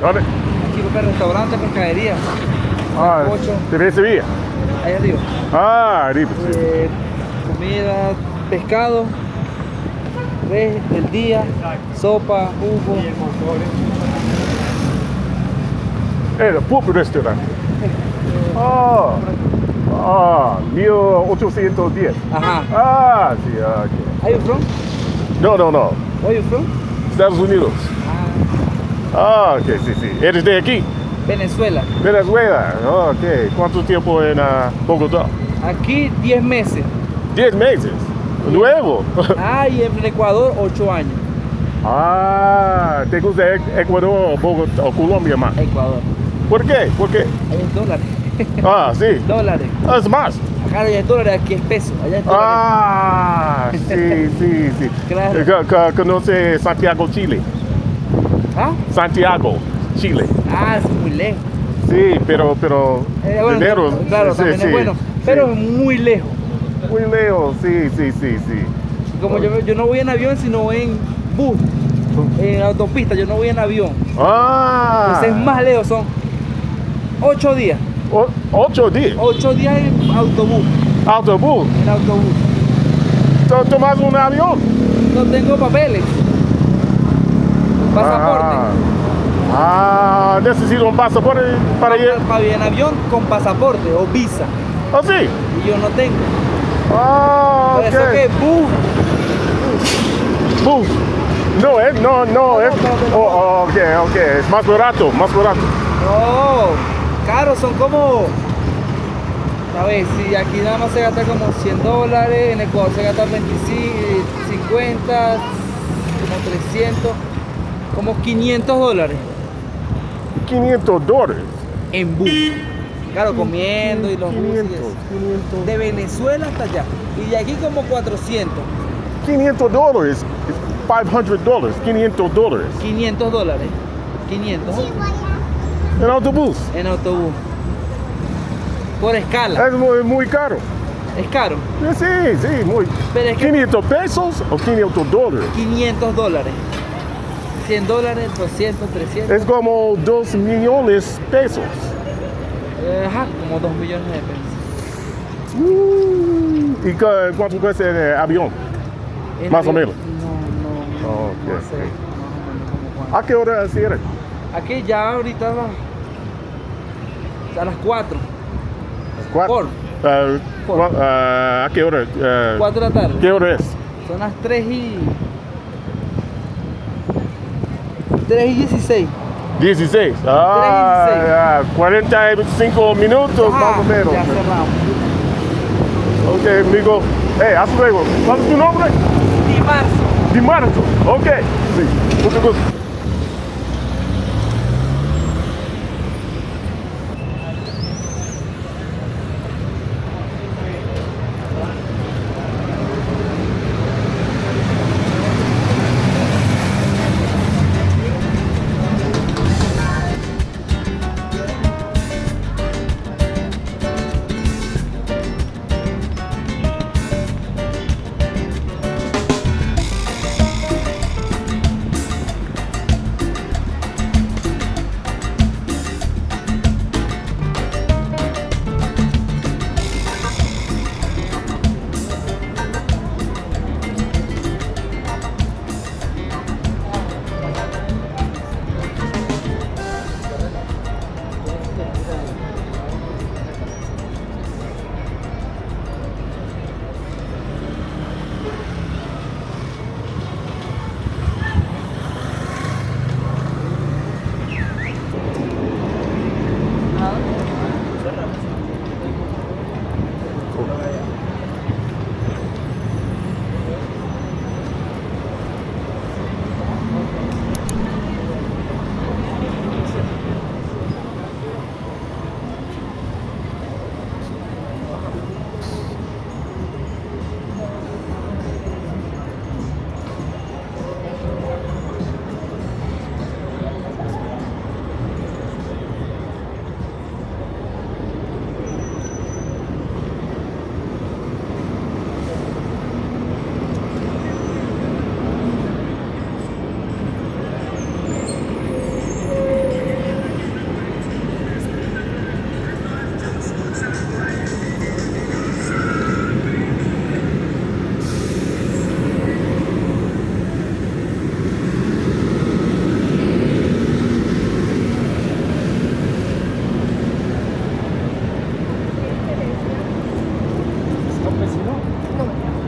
¿Dónde? Aquí busca restaurante, pescadería. Ah, Sancocho. de Sevilla. Allá arriba. Ah, arriba, sí. Comida, pescado, res del día, sopa, jugo. El pub restaurant. Ah, 1810. Ajá. Ah, sí, ah, ok. Are you from? No. Where you from? Estados Unidos. Ah, ok, sí. ¿Eres de aquí? Venezuela. Venezuela. Ah, ok. ¿Cuánto tiempo en Bogotá? Aquí 10 meses. 10 meses. Nuevo. Y en Ecuador 8 años. Ah, ¿te gusta Ecuador, Bogotá o Colombia más? Ecuador. ¿Por qué? Allá es dólares. Ah, sí. Dólares. Ah, es más. Acá allá es dólares, aquí es peso. Allá es dólares. Ah, sí. Claro. ¿Conoce Santiago, Chile? ¿Ah? Santiago, Chile. Es muy lejos. Sí, pero Bueno, dinero. claro, sí, también sí, es bueno. sí. Pero es muy lejos. Muy lejos, sí. Como yo no voy en avión, sino en bus. En autopista, yo no voy en avión. Entonces es más lejos, son 8 días. 8 días. 8 días en autobús. Autobús. En autobús. ¿Tomas un avión? No tengo papeles. Pasaporte. Necesito un pasaporte para ir. Para ir en avión con pasaporte o visa. ¿Ah, sí? Y yo no tengo. Ok. Por eso que Bus. No es. Ok. Es más barato. No, caro, son como. A ver, si aquí nada más se gasta como $100, en Ecuador se gasta 25, 50, como 300, como $500 $500. en bus. Claro, comiendo y los 500. buses. De Venezuela hasta allá. Y de aquí como 400. $500. $500. $500. $500. 500 En autobús. en autobús. Por escala. Es muy caro. Es caro. Sí, muy. Pero es que 500 pesos o $500. $500. $100, 200, 300. Es como 2 millones de pesos. Como 2 millones de pesos. ¿Y cuánto cuesta el avión? Más o menos. No Ok. sé. Más o menos como cuánto. ¿A qué hora cierran? Aquí ya ahorita a las 4. ¿Cuatro? ¿A qué hora? 4 de la tarde. ¿Qué hora es? Son las 3:16. 16. 45 minutos más o menos. Ya cerramos. Ok, amigo. Hasta luego. ¿Cuál es tu nombre? Di marzo. Ok. Sí, mucho gusto. No.